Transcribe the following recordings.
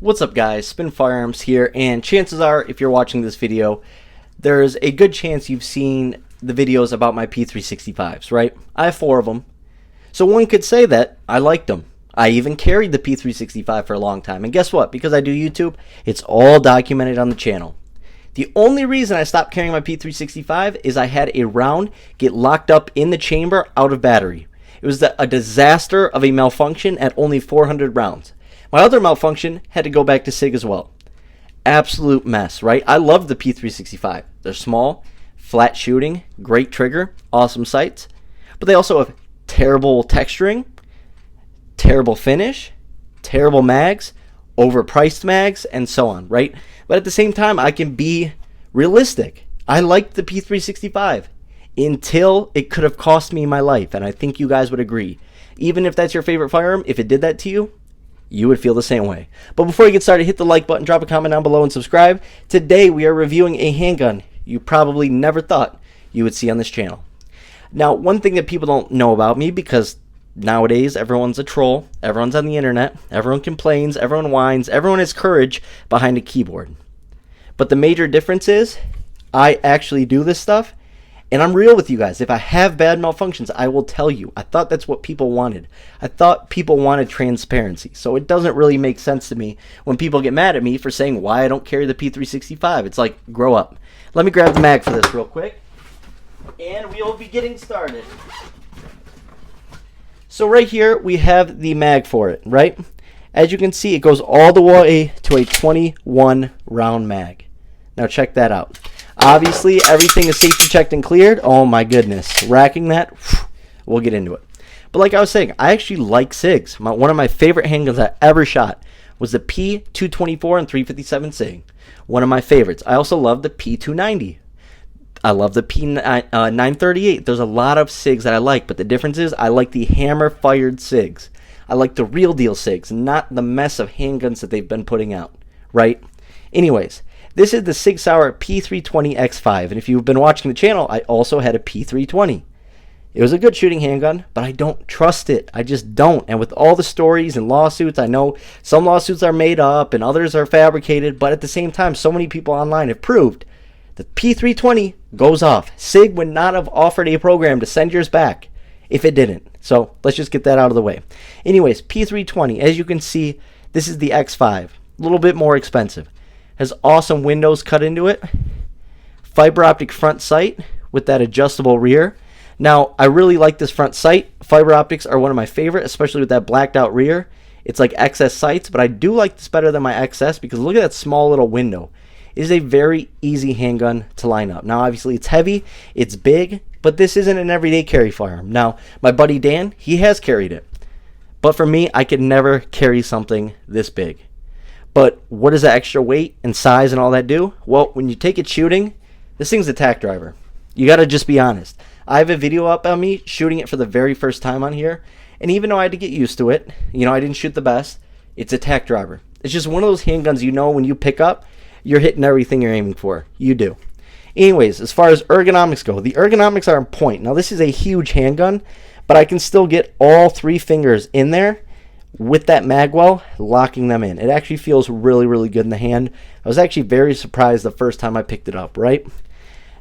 What's up guys, Spin Firearms here, and chances are if you're watching this video, there's a good chance you've seen the videos about my P365s, right? I have 4 of them. So one could say that I liked them. I even carried the P365 for a long time, and guess what? Because I do YouTube, it's all documented on the channel. The only reason I stopped carrying my P365 is I had a round get locked up in the chamber out of battery. It was a disaster of a malfunction at only 400 rounds. My other malfunction had to go back to SIG as well. Absolute mess, right? I love the P365. They're small, flat shooting, great trigger, awesome sights, but they also have terrible texturing, terrible finish, terrible mags, overpriced mags, and so on, right? But at the same time, I can be realistic. I liked the P365 until it could have cost me my life, and I think you guys would agree. Even if that's your favorite firearm, if it did that to you, you would feel the same way. But before you get started, hit the like button, drop a comment down below, and subscribe. Today we are reviewing a handgun you probably never thought you would see on this channel. Now, one thing that people don't know about me, because nowadays everyone's a troll, everyone's on the internet, everyone complains, everyone whines, everyone has courage behind a keyboard. But the major difference is I actually do this stuff, and I'm real with you guys. If I have bad malfunctions, I will tell you. I thought that's what people wanted. I thought people wanted transparency. So it doesn't really make sense to me when people get mad at me for saying why I don't carry the P365. It's like, grow up. Let me grab the mag for this real quick, and we will be getting started. So right here, we have the mag for it, right? As you can see, it goes all the way to a 21 round mag. Now check that out. Obviously, everything is safety checked and cleared. Oh my goodness. Racking that, we'll get into it. But like I was saying, I actually like SIGs. One of my favorite handguns I ever shot was the P224 and 357 SIG. One of my favorites. I also love the P290. I love the P938. There's a lot of SIGs that I like, but the difference is I like the hammer-fired SIGs. I like the real deal SIGs, not the mess of handguns that they've been putting out, right? Anyways, this is the Sauer P320 X5, and if you've been watching the channel, I also had a P320. It was a good shooting handgun, but I don't trust it. I just don't. And with all the stories and lawsuits, I know some lawsuits are made up and others are fabricated, but at the same time, so many people online have proved the P320 goes off. SIG would not have offered a program to send yours back if it didn't. So let's just get that out of the way. Anyways, P320, as you can see, this is the X5. A little bit more expensive. Has awesome windows cut into it. Fiber optic front sight with that adjustable rear. Now, I really like this front sight. Fiber optics are one of my favorite, especially with that blacked out rear. It's like XS sights, but I do like this better than my XS because look at that small little window. It is a very easy handgun to line up. Now, obviously, it's heavy, it's big, but this isn't an everyday carry firearm. Now, my buddy Dan, he has carried it. But for me, I could never carry something this big. But what does that extra weight and size and all that do? Well, when you take it shooting, this thing's a tack driver. You got to just be honest. I have a video up on me shooting it for the very first time on here, and even though I had to get used to it, you know, I didn't shoot the best, it's a tack driver. It's just one of those handguns you know when you pick up, you're hitting everything you're aiming for. You do. Anyways, as far as ergonomics go, the ergonomics are on point. Now, this is a huge handgun, but I can still get all 3 fingers in there with that magwell, locking them in. It actually feels really, really good in the hand. I was actually very surprised the first time I picked it up, right?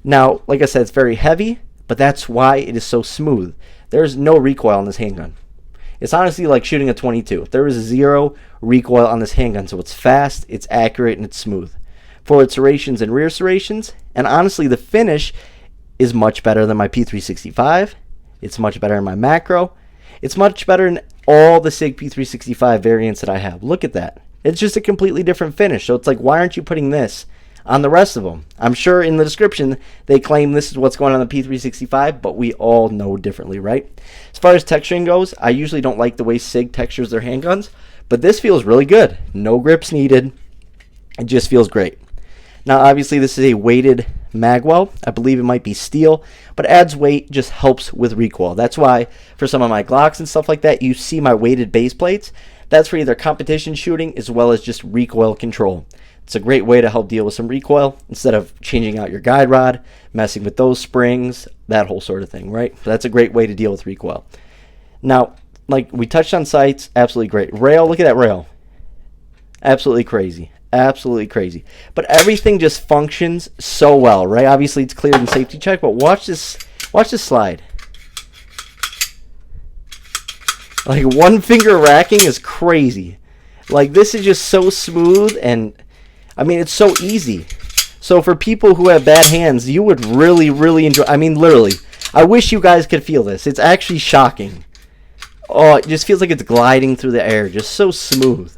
Now, like I said, it's very heavy, but that's why it is so smooth. There's no recoil on this handgun. It's honestly like shooting a 22. There is 0 recoil on this handgun, so it's fast, it's accurate, and it's smooth. Forward serrations and rear serrations, and honestly, the finish is much better than my P365. It's much better in my macro. It's much better in all the SIG P365 variants that I have. Look at that. It's just a completely different finish. So it's like, why aren't you putting this on the rest of them? I'm sure in the description they claim this is what's going on the P365, but we all know differently, right? As far as texturing goes, I usually don't like the way SIG textures their handguns, but this feels really good. No grips needed. It just feels great. Now, obviously, this is a weighted magwell. I believe it might be steel, but adds weight, just helps with recoil. That's why for some of my Glocks and stuff like that, you see my weighted base plates. That's for either competition shooting as well as just recoil control. It's a great way to help deal with some recoil instead of changing out your guide rod, messing with those springs, that whole sort of thing, right? So that's a great way to deal with recoil. Now, like we touched on sights, absolutely great. Rail, look at that rail. Absolutely crazy. Absolutely crazy. But everything just functions so well, right? Obviously it's cleared in safety check, but watch this slide. Like, one finger racking is crazy. Like, this is just so smooth, and I mean, it's so easy. So for people who have bad hands, you would really, really enjoy. I mean, literally, I wish you guys could feel this. It's actually shocking. Oh, it just feels like it's gliding through the air, just so smooth.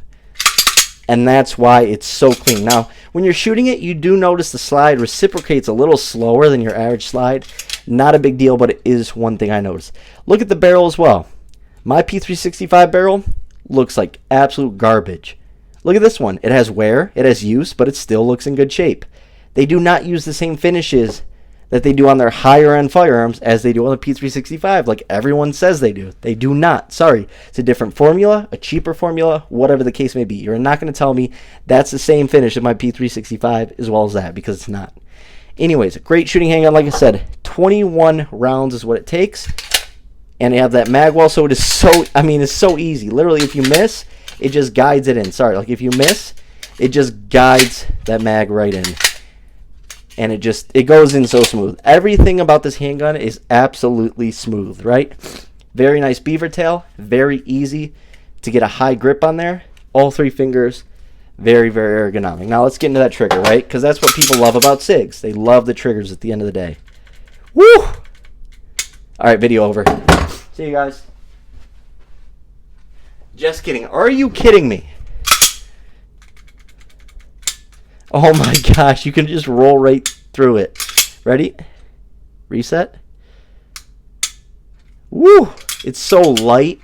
And that's why it's so clean. Now, when you're shooting it, you do notice the slide reciprocates a little slower than your average slide. Not a big deal, but it is one thing I noticed. Look at the barrel as well. My P365 barrel looks like absolute garbage. Look at this one. It has wear, it has use, but it still looks in good shape. They do not use the same finishes that they do on their higher end firearms as they do on the P365, like everyone says they do. They do not. Sorry. It's a different formula, a cheaper formula, whatever the case may be. You're not going to tell me that's the same finish of my P365 as well as that, because it's not. Anyways, a great shooting handgun. Like I said, 21 rounds is what it takes. And they have that mag well, so it is so, I mean, it's so easy. Literally, if you miss, it just guides it in. Sorry, like if you miss, it just guides that mag right in. And it goes in so smooth. Everything about this handgun is absolutely smooth, right? Very nice beaver tail. Very easy to get a high grip on there. All 3 fingers. Very, very ergonomic. Now let's get into that trigger, right? Because that's what people love about SIGs. They love the triggers at the end of the day. Woo! Alright, video over. See you guys. Just kidding. Are you kidding me? Oh my gosh, you can just roll right through it. Ready? Reset. Woo! It's so light.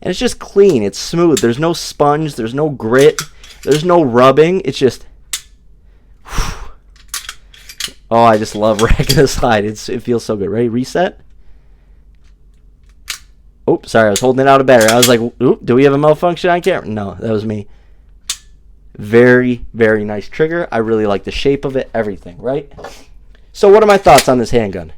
And it's just clean. It's smooth. There's no sponge. There's no grit. There's no rubbing. It's just... Whew. Oh, I just love racking the slide. It feels so good. Ready? Reset. Oops, sorry. I was holding it out of battery. I was like, oop, do we have a malfunction on camera? No, that was me. Very, very nice trigger. I really like the shape of it, everything, right? So what are my thoughts on this handgun?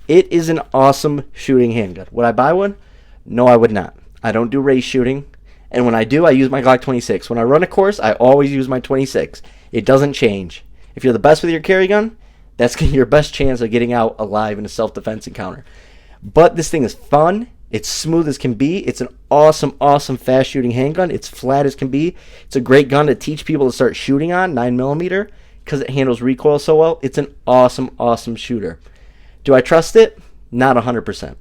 It is an awesome shooting handgun. Would I buy one? No, I would not. I don't do race shooting. And when I do, I use my Glock 26. When I run a course, I always use my 26. It doesn't change. If you're the best with your carry gun, that's your best chance of getting out alive in a self-defense encounter. But this thing is fun. It's smooth as can be. It's an awesome, awesome fast shooting handgun. It's flat as can be. It's a great gun to teach people to start shooting on, 9mm, because it handles recoil so well. It's an awesome, awesome shooter. Do I trust it? Not 100%.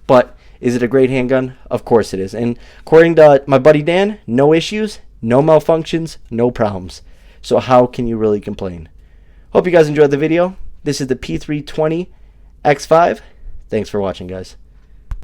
But is it a great handgun? Of course it is. And according to my buddy Dan, no issues, no malfunctions, no problems. So how can you really complain? Hope you guys enjoyed the video. This is the P320 X5. Thanks for watching, guys.